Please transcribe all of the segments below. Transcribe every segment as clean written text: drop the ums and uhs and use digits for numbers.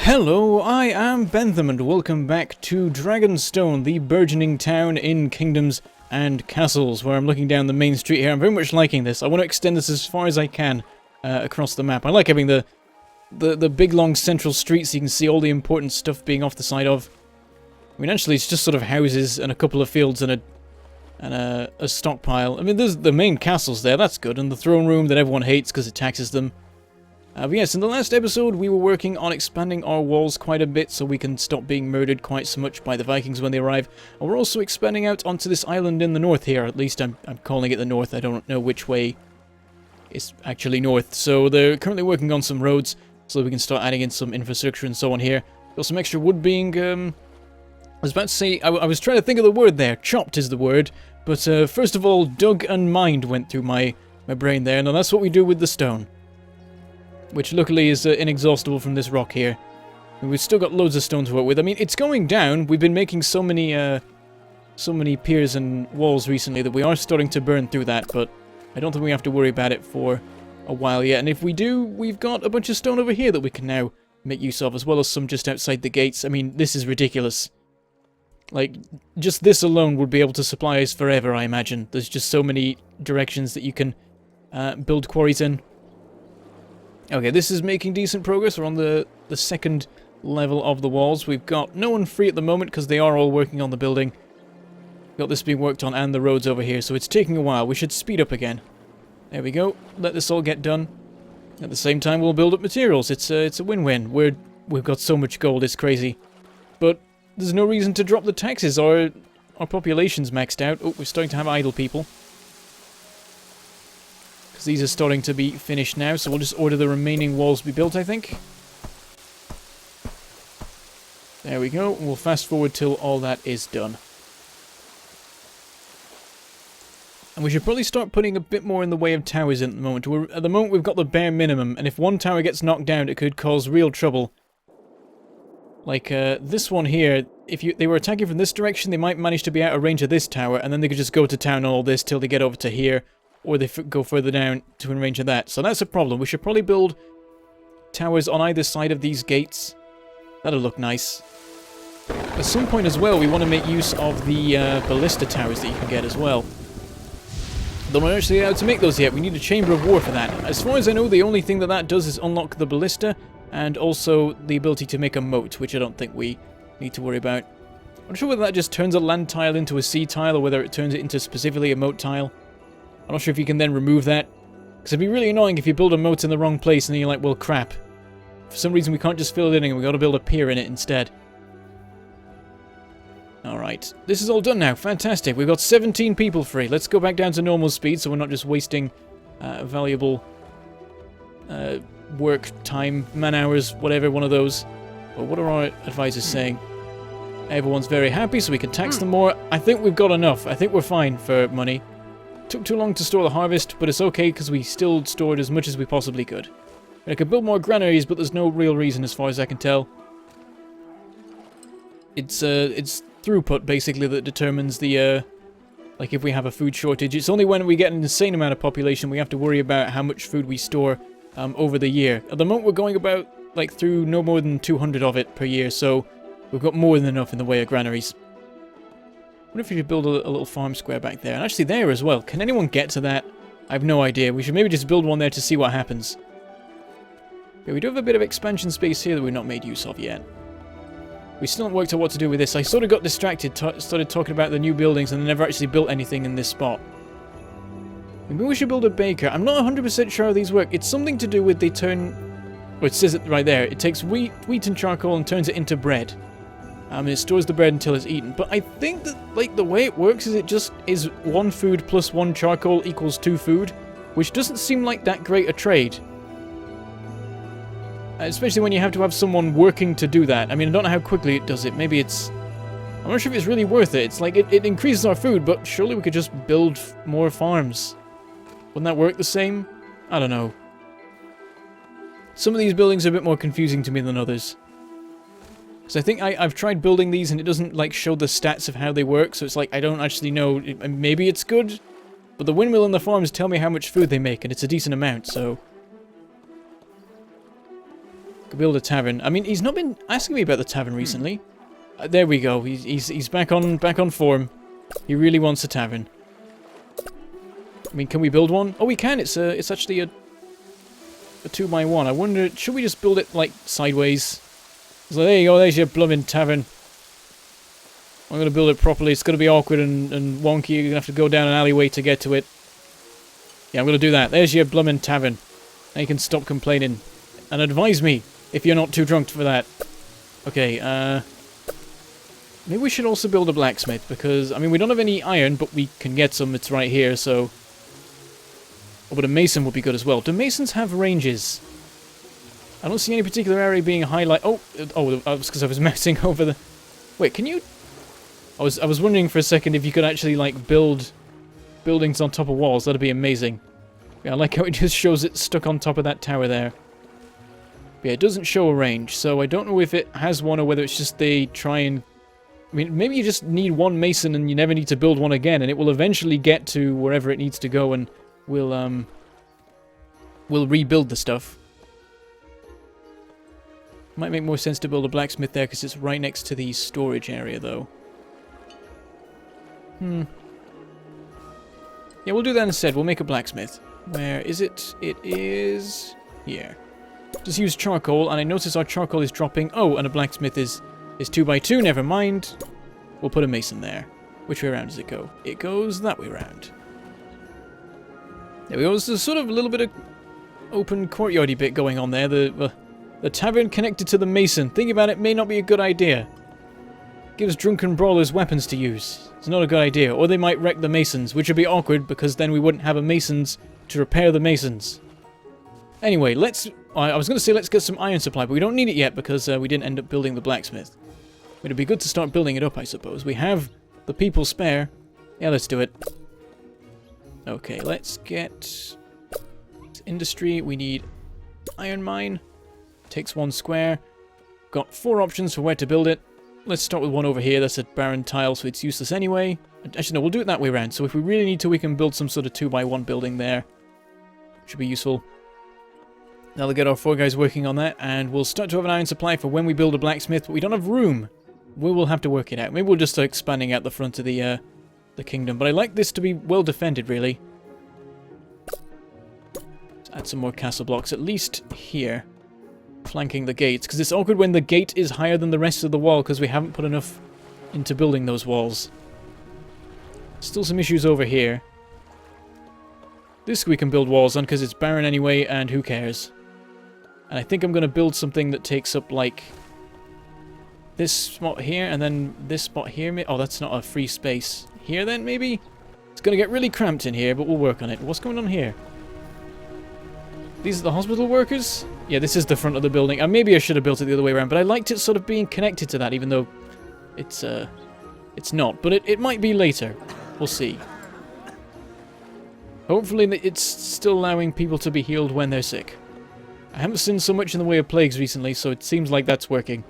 Hello, I am Bentham and welcome back to Dragonstone, the burgeoning town in kingdoms and castles, where I'm looking down the main street here. I'm very much liking this. I want to extend this as far as I can across the map. I like having the big long central street so you can see all the important stuff being off the side of. I mean, actually it's just sort of houses and a couple of fields and a stockpile. I mean, there's the main castle's there, that's good, and the throne room that everyone hates because it taxes them. But yes, in the last episode we were working on expanding our walls quite a bit so we can stop being murdered quite so much by the Vikings when they arrive. And we're also expanding out onto this island in the north here, at least I'm calling it the north, I don't know which way is actually north. So they're currently working on some roads so that we can start adding in some infrastructure and so on here. Got some extra wood being, I was about to say, I was trying to think of the word there, chopped is the word, but first of all, dug and mined went through my brain there, and that's what we do with the stone. Which luckily is inexhaustible from this rock here. And we've still got loads of stone to work with. I mean, it's going down. We've been making so many piers and walls recently that we are starting to burn through that, but I don't think we have to worry about it for a while yet. And if we do, we've got a bunch of stone over here that we can now make use of, as well as some just outside the gates. I mean, this is ridiculous. Like, just this alone would be able to supply us forever, I imagine. There's just so many directions that you can build quarries in. Okay, this is making decent progress. We're on the second level of the walls. We've got no one free at the moment because they are all working on the building. We've got this being worked on and the roads over here, so it's taking a while. We should speed up again. There we go. Let this all get done. At the same time, we'll build up materials. It's a win-win. We've got so much gold, it's crazy. But there's no reason to drop the taxes. Our population's maxed out. Oh, we're starting to have idle people. These are starting to be finished now, so we'll just order the remaining walls to be built, I think. There we go. We'll fast forward till all that is done. And we should probably start putting a bit more in the way of towers in at the moment. At the moment we've got the bare minimum, and if one tower gets knocked down it could cause real trouble. Like this one here, if they were attacking from this direction, they might manage to be out of range of this tower, and then they could just go to town on all this till they get over to here. Or they go further down to in range of that. So that's a problem. We should probably build towers on either side of these gates. That'll look nice. At some point as well, we want to make use of the ballista towers that you can get as well. Though we're not actually allowed to make those yet. We need a chamber of war for that. As far as I know, the only thing that does is unlock the ballista and also the ability to make a moat, which I don't think we need to worry about. I'm not sure whether that just turns a land tile into a sea tile or whether it turns it into specifically a moat tile. I'm not sure if you can then remove that. Because it'd be really annoying if you build a moat in the wrong place and then you're like, well, crap. For some reason we can't just fill it in and we've got to build a pier in it instead. Alright. This is all done now. Fantastic. We've got 17 people free. Let's go back down to normal speed so we're not just wasting valuable work time, man hours, whatever, one of those. But what are our advisors saying? Everyone's very happy so we can tax them more. I think we've got enough. I think we're fine for money. Took too long to store the harvest, but it's okay because we still stored as much as we possibly could. I could build more granaries, but there's no real reason as far as I can tell. It's throughput basically that determines the like if we have a food shortage. It's only when we get an insane amount of population we have to worry about how much food we store over the year. At the moment we're going about like through no more than 200 of it per year, so we've got more than enough in the way of granaries. I wonder if we should build a little farm square back there. And actually there as well. Can anyone get to that? I have no idea. We should maybe just build one there to see what happens. Okay, we do have a bit of expansion space here that we've not made use of yet. We still haven't worked out what to do with this. I sort of got distracted, started talking about the new buildings and never actually built anything in this spot. Maybe we should build a baker. I'm not 100% sure how these work. It's something to do with they turn... Well, it says it right there. It takes wheat and charcoal and turns it into bread. It stores the bread until it's eaten. But I think that, like, the way it works is it just is 1 food plus 1 charcoal equals 2 food, which doesn't seem like that great a trade. Especially when you have to have someone working to do that. I mean, I don't know how quickly it does it. Maybe it's... I'm not sure if it's really worth it. It's like, it increases our food, but surely we could just build more farms. Wouldn't that work the same? I don't know. Some of these buildings are a bit more confusing to me than others. Because I think I've tried building these and it doesn't like show the stats of how they work, so it's like I don't actually know. Maybe it's good, but the windmill and the farms tell me how much food they make, and it's a decent amount, so... Could build a tavern. I mean, he's not been asking me about the tavern recently. There we go. He's back on form. He really wants a tavern. I mean, can we build one? Oh, we can. It's actually a 2x1. I wonder, should we just build it like sideways? So there you go. There's your blooming tavern. I'm gonna build it properly. It's gonna be awkward and wonky. You're gonna have to go down an alleyway to get to it. Yeah, I'm gonna do that. There's your blooming tavern. Now you can stop complaining and advise me if you're not too drunk for that. Okay. Maybe we should also build a blacksmith because I mean we don't have any iron, but we can get some. It's right here, so. Oh, but a mason would be good as well. Do masons have ranges? I don't see any particular area being highlighted. Oh, that was because I was messing over the. Wait, can you? I was wondering for a second if you could actually like build buildings on top of walls. That'd be amazing. Yeah, I like how it just shows it stuck on top of that tower there. But yeah, it doesn't show a range, so I don't know if it has one or whether it's just they try and. I mean, maybe you just need one mason and you never need to build one again, and it will eventually get to wherever it needs to go, and we'll rebuild the stuff. Might make more sense to build a blacksmith there because it's right next to the storage area, though. Yeah, we'll do that instead. We'll make a blacksmith. Where is it? It is here. Just use charcoal, and I notice our charcoal is dropping. Oh, and a blacksmith is 2x2. Never mind. We'll put a mason there. Which way around does it go? It goes that way around. There we go. There's sort of a little bit of open courtyardy bit going on there. The tavern connected to the mason. Thinking about it may not be a good idea. Gives drunken brawlers weapons to use. It's not a good idea. Or they might wreck the masons, which would be awkward because then we wouldn't have a masons to repair the masons. Anyway, I was going to say let's get some iron supply, but we don't need it yet because we didn't end up building the blacksmith. It'd be good to start building it up, I suppose. We have the people spare. Yeah, let's do it. Okay, let's get industry. We need iron mine. Takes 1 square. Got 4 options for where to build it. Let's start with one over here. That's a barren tile, so it's useless anyway. Actually, no, we'll do it that way around. So if we really need to, we can build some sort of 2x1 building there. Should be useful. That'll get our 4 guys working on that, and we'll start to have an iron supply for when we build a blacksmith, but we don't have room. We will have to work it out. Maybe we'll just start expanding out the front of the kingdom. But I like this to be well defended, really. Let's add some more castle blocks, at least here. Flanking the gates, because it's awkward when the gate is higher than the rest of the wall because we haven't put enough into building those walls. Still some issues over here. This we can build walls on because it's barren anyway, and who cares. And I think I'm going to build something that takes up like this spot here and then this spot here. Oh, that's not a free space. Here then, maybe? It's going to get really cramped in here, but we'll work on it. What's going on here? These are the hospital workers? Yeah, this is the front of the building. And maybe I should have built it the other way around, but I liked it sort of being connected to that, even though it's not. But it might be later. We'll see. Hopefully it's still allowing people to be healed when they're sick. I haven't seen so much in the way of plagues recently, so it seems like that's working.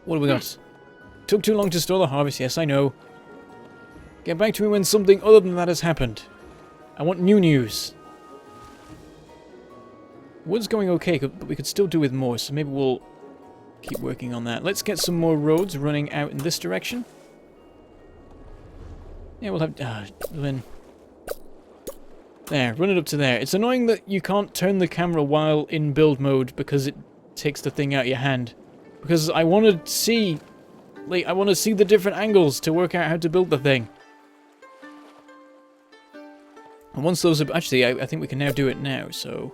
What have we got? Took too long to store the harvest. Yes, I know. Get back to me when something other than that has happened. I want new news. Wood's going okay, but we could still do with more, so maybe we'll keep working on that. Let's get some more roads running out in this direction. Yeah, we'll have... There, run it up to there. It's annoying that you can't turn the camera while in build mode because it takes the thing out of your hand. Because I want to see... Like, I want to see the different angles to work out how to build the thing. And once those are... Actually, I think we can now do it now, so...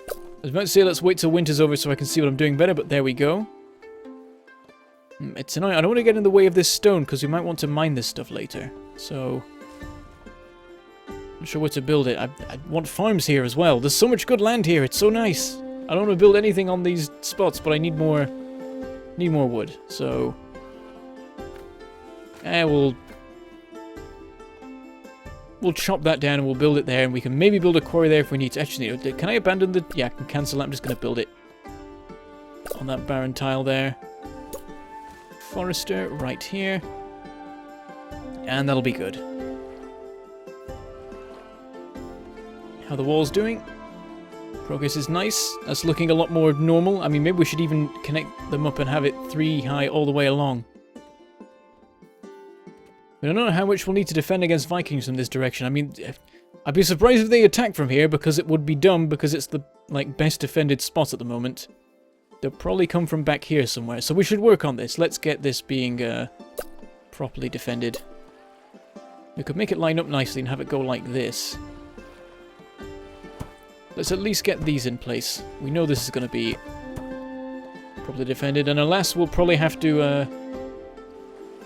I was about to say let's wait till winter's over so I can see what I'm doing better, but there we go. It's annoying. I don't want to get in the way of this stone because we might want to mine this stuff later. So... Not sure where to build it. I want farms here as well. There's so much good land here. It's so nice. I don't want to build anything on these spots, but I need more wood. So... We'll chop that down and we'll build it there, and we can maybe build a quarry there if we need to. Actually, can I abandon the... Yeah, I can cancel that. I'm just going to build it on that barren tile there. Forester right here. And that'll be good. How are the walls doing? Progress is nice. That's looking a lot more normal. I mean, maybe we should even connect them up and have it 3 high all the way along. I don't know how much we'll need to defend against Vikings from this direction. I mean, I'd be surprised if they attack from here, because it would be dumb, because it's the, like, best defended spot at the moment. They'll probably come from back here somewhere, so we should work on this. Let's get this being properly defended. We could make it line up nicely and have it go like this. Let's at least get these in place. We know this is going to be properly defended, and alas, we'll probably have to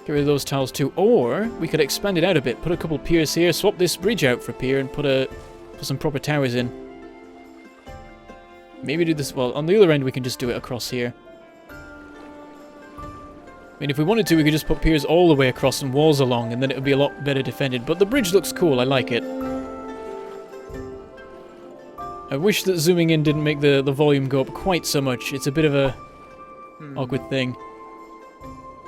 get rid of those tiles too. Or we could expand it out a bit, put a couple piers here, swap this bridge out for a pier, and put some proper towers in. Maybe do this, well, on the other end we can just do it across here. I mean, if we wanted to, we could just put piers all the way across and walls along, and then it would be a lot better defended. But the bridge looks cool, I like it. I wish that zooming in didn't make the volume go up quite so much. It's a bit of a awkward thing.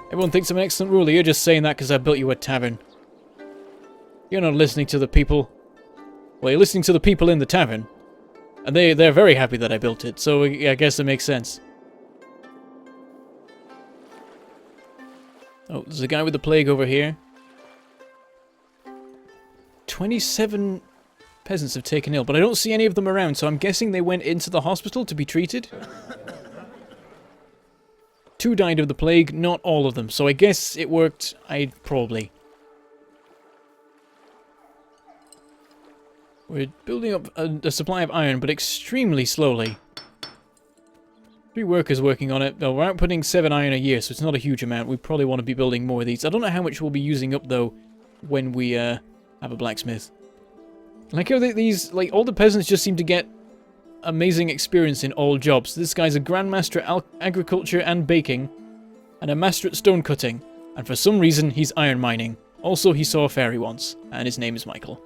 Everyone thinks I'm an excellent ruler. You're just saying that because I built you a tavern. You're not listening to the people. Well, you're listening to the people in the tavern. And they're very happy that I built it, so I guess it makes sense. Oh, there's a guy with the plague over here. 27 peasants have taken ill, but I don't see any of them around, so I'm guessing they went into the hospital to be treated. 2 died of the plague, not all of them, so I guess it worked. Probably. We're building up a supply of iron, but extremely slowly. 3 workers working on it. Oh, we're outputting 7 iron a year, so it's not a huge amount. We probably want to be building more of these. I don't know how much we'll be using up, though, when we have a blacksmith. Like how these, like, all the peasants just seem to get amazing experience in all jobs. This guy's a grandmaster at agriculture and baking, and a master at stone cutting. And for some reason, he's iron mining. Also, he saw a fairy once, and his name is Michael.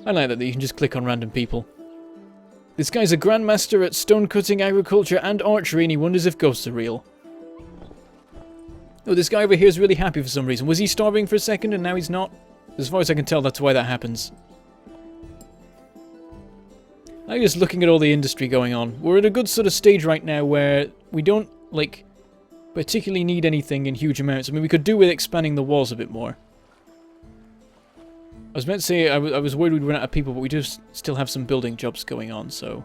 I like that you can just click on random people. This guy's a grandmaster at stone cutting, agriculture, and archery, and he wonders if ghosts are real. Oh, this guy over here is really happy for some reason. Was he starving for a second and now he's not? As far as I can tell, that's why that happens. I'm just looking at all the industry going on. We're at a good sort of stage right now where we don't, like, particularly need anything in huge amounts. I mean, we could do with expanding the walls a bit more. I was meant to say I was worried we'd run out of people, but we do still have some building jobs going on, so...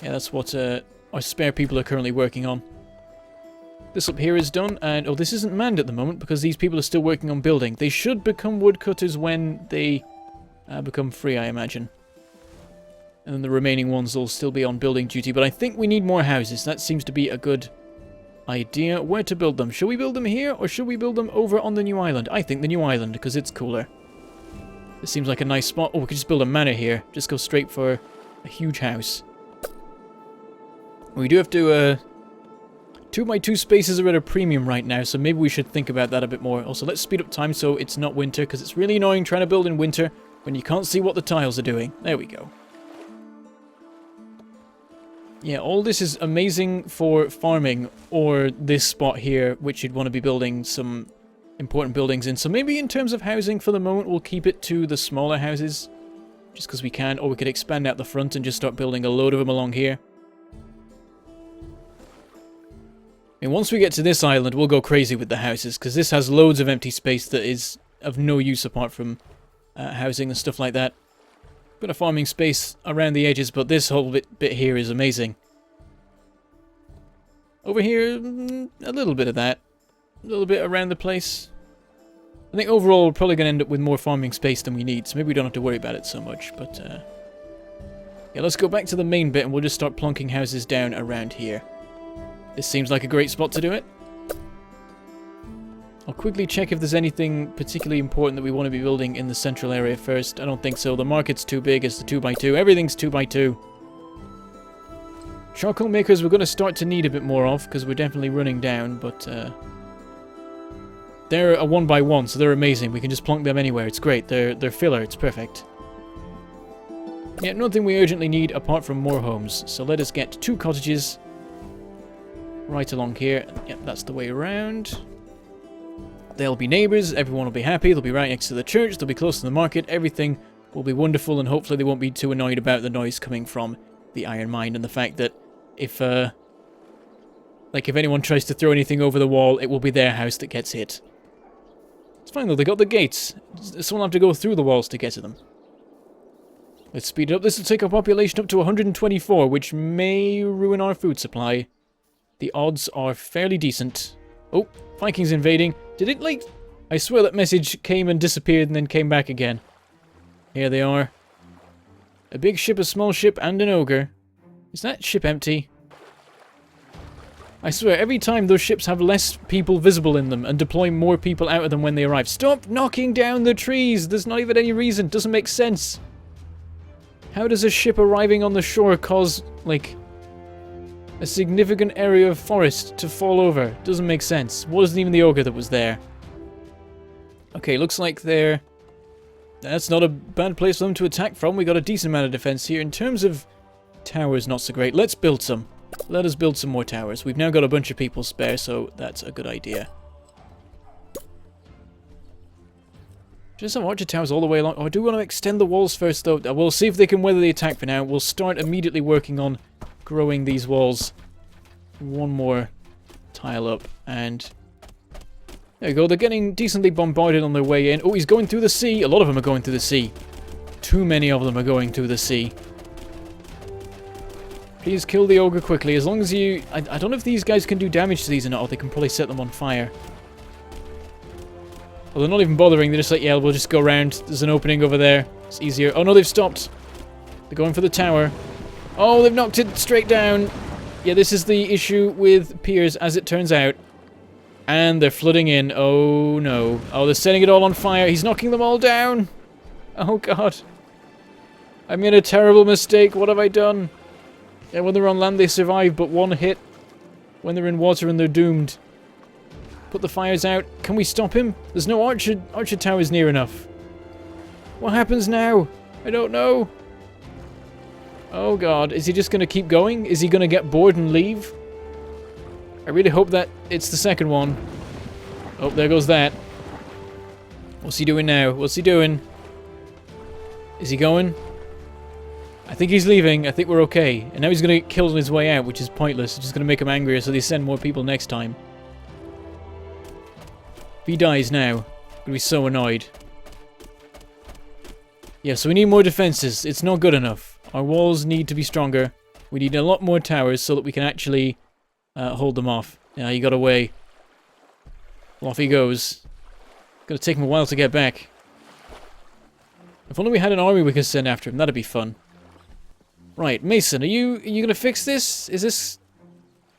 Yeah, that's what our spare people are currently working on. This up here is done, and... Oh, this isn't manned at the moment, because these people are still working on building. They should become woodcutters when they become free, I imagine. And then the remaining ones will still be on building duty, but I think we need more houses. That seems to be a good idea. Where to build them? Should we build them here, or should we build them over on the new island? I think the new island, because it's cooler. This seems like a nice spot. Oh, we could just build a manor here. Just go straight for a huge house. We do have to, 2x2 spaces are at a premium right now, so maybe we should think about that a bit more. Also, let's speed up time so it's not winter, because it's really annoying trying to build in winter when you can't see what the tiles are doing. There we go. Yeah, all this is amazing for farming, or this spot here, which you'd want to be building some important buildings in. So maybe in terms of housing, for the moment, we'll keep it to the smaller houses, just because we can, or we could expand out the front and just start building a load of them along here. And once we get to this island, we'll go crazy with the houses, because this has loads of empty space that is of no use apart from housing and stuff like that. Bit of farming space around the edges, but this whole bit here is amazing. Over here, a little bit of that. A little bit around the place. I think overall we're probably going to end up with more farming space than we need, so maybe we don't have to worry about it so much, but yeah, let's go back to the main bit and we'll just start plonking houses down around here. This seems like a great spot to do it. I'll quickly check if there's anything particularly important that we want to be building in the central area first. I don't think so. The market's too big, it's the 2x2. Everything's 2x2. Charcoal makers we're going to start to need a bit more of, because we're definitely running down, but they're a 1x1, so they're amazing. We can just plonk them anywhere. It's great. They're filler. It's perfect. Yeah, nothing we urgently need apart from more homes. So let us get 2 cottages right along here. Yep, that's the way around. They'll be neighbours. Everyone will be happy. They'll be right next to the church. They'll be close to the market. Everything will be wonderful, and hopefully they won't be too annoyed about the noise coming from the iron mine and the fact that if anyone tries to throw anything over the wall, it will be their house that gets hit. It's fine though, they got the gates. Someone will have to go through the walls to get to them. Let's speed it up. This will take our population up to 124, which may ruin our food supply. The odds are fairly decent. Oh, Vikings invading. Did it, like... I swear that message came and disappeared and then came back again. Here they are. A big ship, a small ship, and an ogre. Is that ship empty? I swear, every time those ships have less people visible in them and deploy more people out of them when they arrive. Stop knocking down the trees! There's not even any reason. Doesn't make sense. How does a ship arriving on the shore cause, like, a significant area of forest to fall over? Doesn't make sense. Wasn't even the ogre that was there. Okay, looks like they're... That's not a bad place for them to attack from. We got a decent amount of defense here. In terms of towers, not so great. Let's build some. Let us build some more towers. We've now got a bunch of people spare, so that's a good idea. Just some archer towers all the way along. Oh, I do want to extend the walls first, though. We'll see if they can weather the attack for now. We'll start immediately working on growing these walls. One more tile up, and... There you go. They're getting decently bombarded on their way in. Oh, he's going through the sea. A lot of them are going through the sea. Too many of them are going through the sea. Please kill the ogre quickly. As long as you... I don't know if these guys can do damage to these or not. Or they can probably set them on fire. Well, they're not even bothering. They're just like, yeah, we'll just go around. There's an opening over there. It's easier. Oh, no, they've stopped. They're going for the tower. Oh, they've knocked it straight down. Yeah, this is the issue with piers, as it turns out. And they're flooding in. Oh, no. Oh, they're setting it all on fire. He's knocking them all down. Oh, God. I made a terrible mistake. What have I done? Yeah, when they're on land, they survive, but one hit. When they're in water and they're doomed. Put the fires out. Can we stop him? There's no archer towers near enough. What happens now? I don't know. Oh, God. Is he just going to keep going? Is he going to get bored and leave? I really hope that it's the second one. Oh, there goes that. What's he doing now? What's he doing? Is he going? I think he's leaving. I think we're okay. And now he's going to get killed on his way out, which is pointless. It's just going to make him angrier, so they send more people next time. If he dies now, I'm going to be so annoyed. Yeah, so we need more defenses. It's not good enough. Our walls need to be stronger. We need a lot more towers so that we can actually... hold them off. Yeah, he got away. Well, off he goes. Gonna take him a while to get back. If only we had an army we could send after him, that'd be fun. Right, Mason, are you gonna fix this? Is this...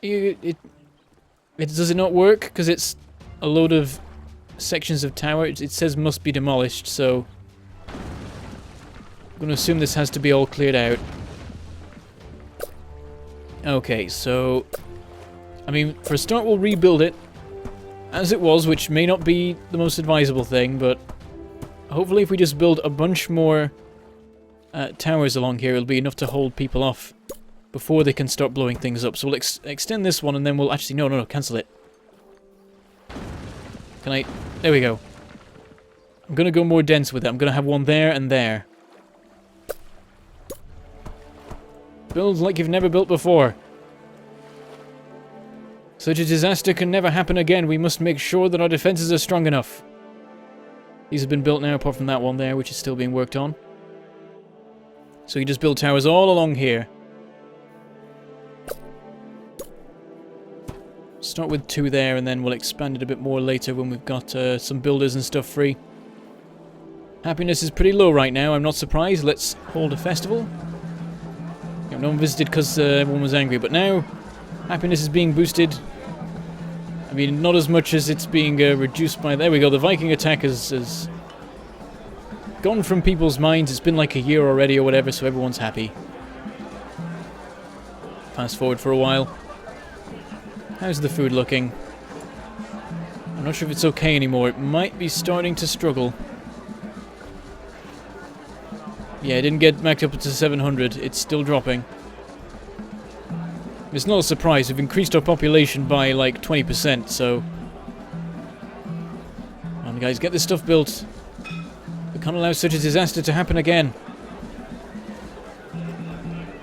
does it not work? Because it's a load of sections of tower. It says must be demolished, so... I'm gonna assume this has to be all cleared out. Okay, so... I mean, for a start, we'll rebuild it as it was, which may not be the most advisable thing, but hopefully if we just build a bunch more towers along here, it'll be enough to hold people off before they can start blowing things up. So we'll extend this one, and then we'll actually... No, cancel it. Can I... There we go. I'm going to go more dense with it. I'm going to have one there and there. Build like you've never built before. Such a disaster can never happen again. We must make sure that our defenses are strong enough. These have been built now, apart from that one there, which is still being worked on. So you just build towers all along here. Start with 2 there, and then we'll expand it a bit more later when we've got some builders and stuff free. Happiness is pretty low right now. I'm not surprised. Let's hold a festival. No one visited because everyone was angry, but now... Happiness is being boosted. I mean, not as much as it's being reduced by... There we go, the Viking attack has gone from people's minds. It's been like a year already or whatever, so everyone's happy. Fast forward for a while. How's the food looking? I'm not sure if it's okay anymore. It might be starting to struggle. Yeah, it didn't get back up to 700. It's still dropping. It's not a surprise. We've increased our population by like 20%, so... Come on, guys, get this stuff built We can't allow such a disaster to happen again.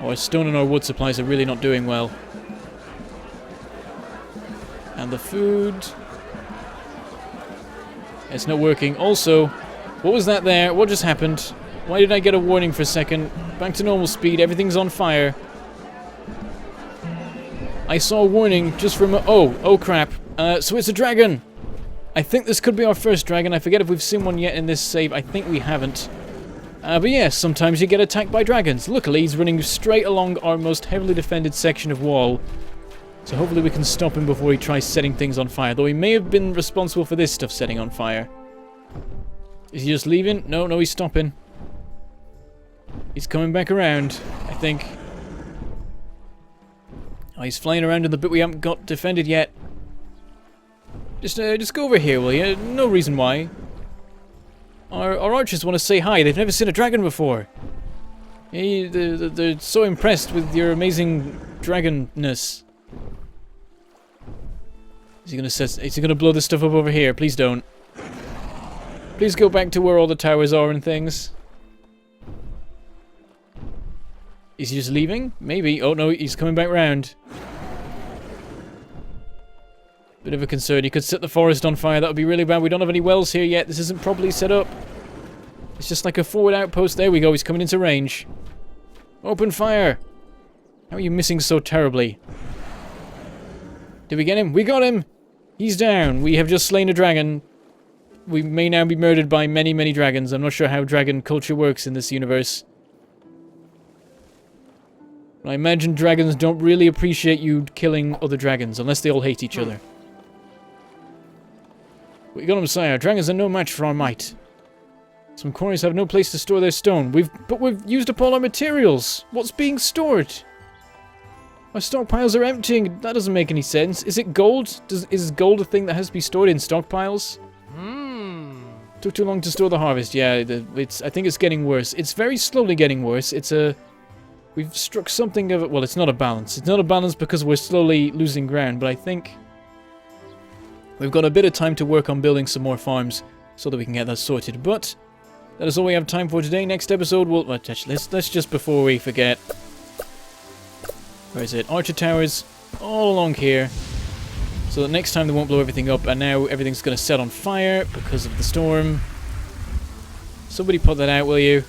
Our stone and our wood supplies are really not doing well. And the food... It's not working. Also, what was that there? What just happened? Why did I get a warning for a second? Back to normal speed. Everything's on fire. I saw a warning just from... Oh crap. So it's a dragon. I think this could be our first dragon. I forget if we've seen one yet in this save. I think we haven't. But yes, sometimes you get attacked by dragons. Luckily, he's running straight along our most heavily defended section of wall. So hopefully we can stop him before he tries setting things on fire. Though he may have been responsible for this stuff setting on fire. Is he just leaving? No, he's stopping. He's coming back around, I think. Oh, he's flying around in the bit we haven't got defended yet. Just go over here, will you? No reason why. Our archers want to say hi. They've never seen a dragon before. They're so impressed with your amazing dragonness. Is he gonna blow this stuff up over here? Please don't. Please go back to where all the towers are and things. Is he just leaving? Maybe. Oh no, he's coming back round. Bit of a concern. He could set the forest on fire. That would be really bad. We don't have any wells here yet. This isn't properly set up. It's just like a forward outpost. There we go. He's coming into range. Open fire. How are you missing so terribly? Did we get him? We got him! He's down. We have just slain a dragon. We may now be murdered by many, many dragons. I'm not sure how dragon culture works in this universe. I imagine dragons don't really appreciate you killing other dragons, unless they all hate each other. We got him, sire. Dragons are no match for our might. Some quarries have no place to store their stone. But we've used up all our materials. What's being stored? Our stockpiles are emptying. That doesn't make any sense. Is it gold? Is gold a thing that has to be stored in stockpiles? Took too long to store the harvest. Yeah, I think it's getting worse. It's very slowly getting worse. We've struck something of it. Well, it's not a balance. It's not a balance because we're slowly losing ground, but I think we've got a bit of time to work on building some more farms so that we can get that sorted. But that is all we have time for today. Next episode, let's just before we forget. Where is it? Archer towers all along here. So that next time they won't blow everything up. And now everything's going to set on fire because of the storm. Somebody put that out, will you?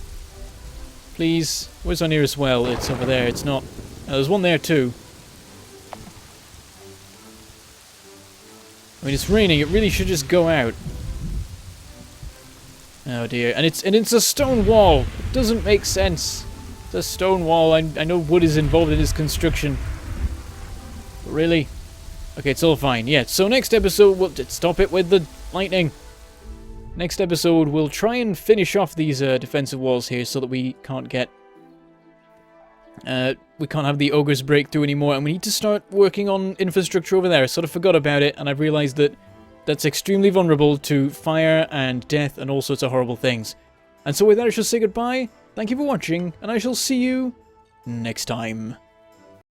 Please. Where's our nearest well? It's over there. It's not. There's one there too. I mean, it's raining. It really should just go out. Oh dear. And it's a stone wall. It doesn't make sense. It's a stone wall. I know wood is involved in its construction. But really? Okay, it's all fine. Yeah, so next episode, we'll stop it with the lightning. Next episode, we'll try and finish off these defensive walls here so that we can't get... we can't have the ogres break through anymore, and we need to start working on infrastructure over there. I sort of forgot about it, and I've realized that that's extremely vulnerable to fire and death and all sorts of horrible things. And so with that, I shall say goodbye. Thank you for watching, and I shall see you next time.